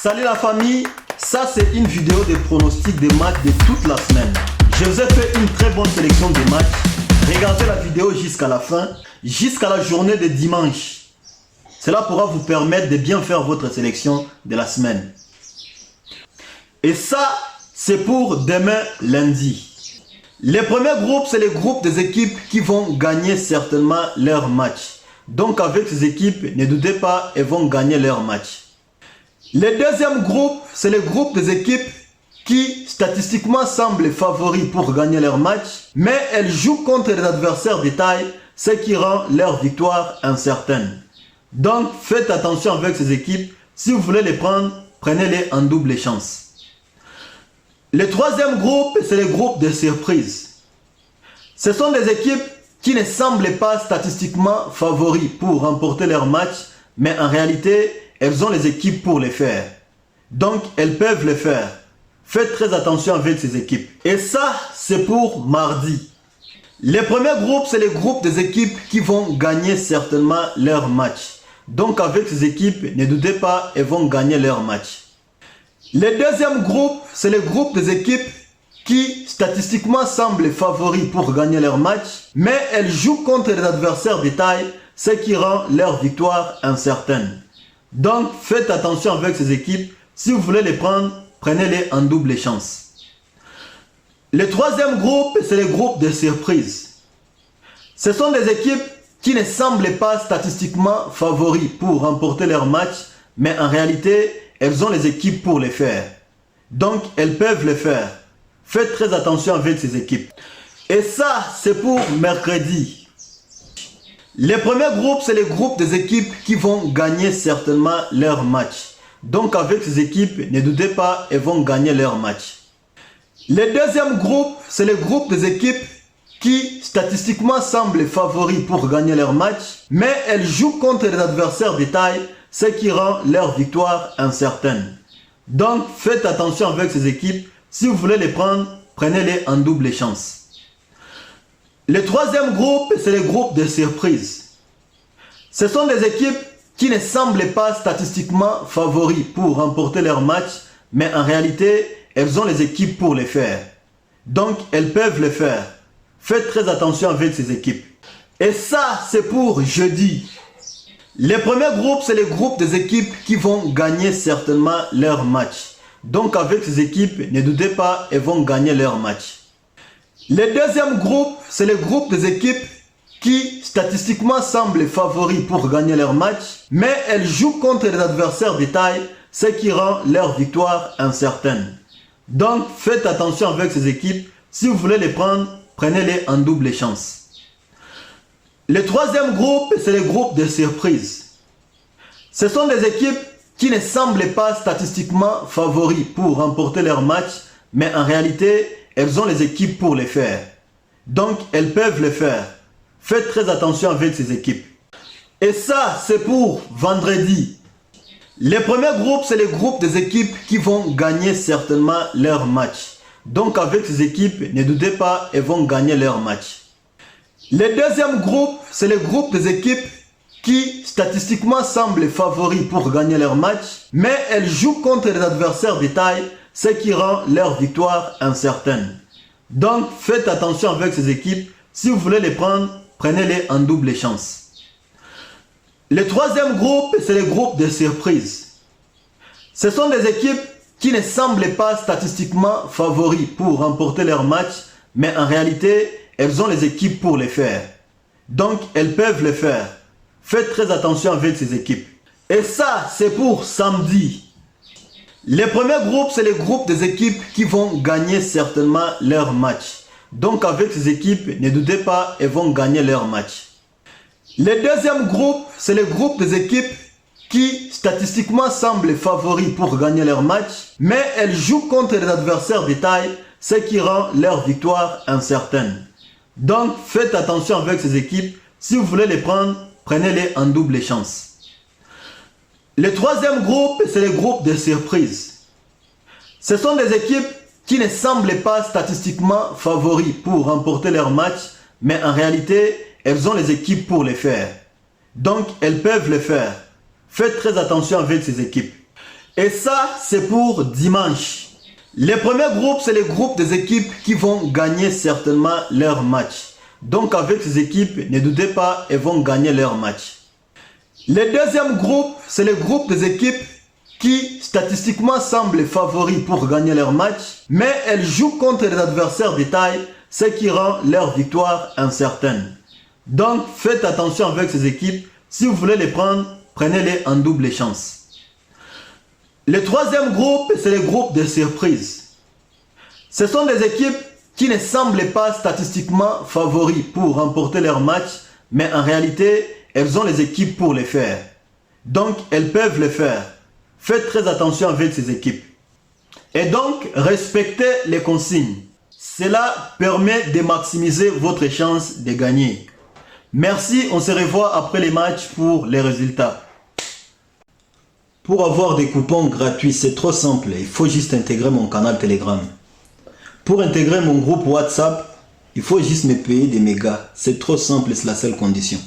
Salut la famille, ça c'est une vidéo de pronostics des matchs de toute la semaine. Je vous ai fait une très bonne sélection des matchs. Regardez la vidéo jusqu'à la fin, jusqu'à la journée de dimanche. Cela pourra vous permettre de bien faire votre sélection de la semaine. Et ça, c'est pour demain lundi. Les premiers groupes, c'est les groupes des équipes qui vont gagner certainement leur match. Donc avec ces équipes, ne doutez pas, elles vont gagner leur match. Les deuxièmes groupes, c'est les groupes des équipes qui statistiquement semblent favoris pour gagner leur match, mais elles jouent contre des adversaires de taille, ce qui rend leur victoire incertaine. Donc faites attention avec ces équipes, si vous voulez les prendre, prenez-les en double chance. Le troisième groupe, c'est les groupes de surprises. Ce sont des équipes qui ne semblent pas statistiquement favoris pour remporter leur match, mais en réalité, elles ont les équipes pour les faire. Donc, elles peuvent les faire. Faites très attention avec ces équipes. Et ça, c'est pour mardi. Les premiers groupes, c'est les groupes des équipes qui vont gagner certainement leur match. Donc, avec ces équipes, ne doutez pas, elles vont gagner leur match. Les deuxièmes groupes, c'est les groupes des équipes qui statistiquement semblent favoris pour gagner leur match, mais elles jouent contre des adversaires de taille, ce qui rend leur victoire incertaine. Donc faites attention avec ces équipes, si vous voulez les prendre, prenez-les en double chance. Le troisième groupe, c'est les groupes de surprises. Ce sont des équipes qui ne semblent pas statistiquement favoris pour remporter leur match, mais en réalité, elles ont les équipes pour les faire. Donc elles peuvent les faire. Faites très attention avec ces équipes. Et ça, c'est pour mercredi. Les premiers groupes, c'est les groupes des équipes qui vont gagner certainement leur match. Donc avec ces équipes, ne doutez pas, elles vont gagner leur match. Les deuxièmes groupes, c'est les groupes des équipes qui statistiquement semblent favoris pour gagner leur match, mais elles jouent contre des adversaires de taille, ce qui rend leur victoire incertaine. Donc faites attention avec ces équipes, si vous voulez les prendre, prenez-les en double chance. Le troisième groupe, c'est les groupes de surprises. Ce sont des équipes qui ne semblent pas statistiquement favoris pour remporter leur match, mais en réalité, elles ont les équipes pour les faire. Donc, elles peuvent les faire. Faites très attention avec ces équipes. Et ça, c'est pour jeudi. Les premiers groupes, c'est les groupes des équipes qui vont gagner certainement leur match. Donc, avec ces équipes, ne doutez pas, elles vont gagner leur match. Les deuxièmes groupes, c'est les groupes des équipes qui statistiquement semblent favoris pour gagner leur match, mais elles jouent contre des adversaires de taille, ce qui rend leur victoire incertaine. Donc faites attention avec ces équipes, si vous voulez les prendre, prenez-les en double chance. Le troisième groupe, c'est les groupes de surprises. Ce sont des équipes qui ne semblent pas statistiquement favoris pour remporter leur match, mais en réalité, elles ont les équipes pour les faire. Donc, elles peuvent les faire. Faites très attention avec ces équipes. Et ça, c'est pour vendredi. Les premiers groupes, c'est les groupes des équipes qui vont gagner certainement leur match. Donc, avec ces équipes, ne doutez pas, elles vont gagner leur match. Les deuxièmes groupes, c'est les groupes des équipes qui statistiquement semblent favoris pour gagner leur match, mais elles jouent contre des adversaires de taille, ce qui rend leur victoire incertaine. Donc faites attention avec ces équipes, si vous voulez les prendre, prenez-les en double chance. Le troisième groupe, c'est les groupes de surprises. Ce sont des équipes qui ne semblent pas statistiquement favoris pour remporter leur match, mais en réalité, elles ont les équipes pour les faire. Donc elles peuvent les faire. Faites très attention avec ces équipes. Et ça, c'est pour samedi. Les premiers groupes, c'est les groupes des équipes qui vont gagner certainement leur match. Donc avec ces équipes, ne doutez pas, elles vont gagner leur match. Les deuxièmes groupes, c'est les groupes des équipes qui statistiquement semblent favoris pour gagner leur match, mais elles jouent contre des adversaires de taille, ce qui rend leur victoire incertaine. Donc faites attention avec ces équipes, si vous voulez les prendre, prenez-les en double chance. Le troisième groupe, c'est les groupes de surprises. Ce sont des équipes qui ne semblent pas statistiquement favoris pour remporter leur match, mais en réalité, elles ont les équipes pour les faire. Donc, elles peuvent les faire. Faites très attention avec ces équipes. Et ça, c'est pour dimanche. Les premiers groupes, c'est les groupes des équipes qui vont gagner certainement leur match. Donc avec ces équipes, ne doutez pas, elles vont gagner leur match. Les deuxièmes groupes, c'est les groupes des équipes qui statistiquement semblent favoris pour gagner leur match, mais elles jouent contre des adversaires de taille, ce qui rend leur victoire incertaine. Donc faites attention avec ces équipes, si vous voulez les prendre, prenez-les en double chance. Le troisième groupe, c'est le groupe de surprises. Ce sont des équipes qui ne semblent pas statistiquement favoris pour remporter leur match, mais en réalité, elles ont les équipes pour les faire. Donc, elles peuvent le faire. Faites très attention avec ces équipes. Et donc, respectez les consignes. Cela permet de maximiser votre chance de gagner. Merci, on se revoit après les matchs pour les résultats. Pour avoir des coupons gratuits, c'est trop simple. Il faut juste intégrer mon canal Telegram. Pour intégrer mon groupe WhatsApp, il faut juste me payer des mégas. C'est trop simple, c'est la seule condition.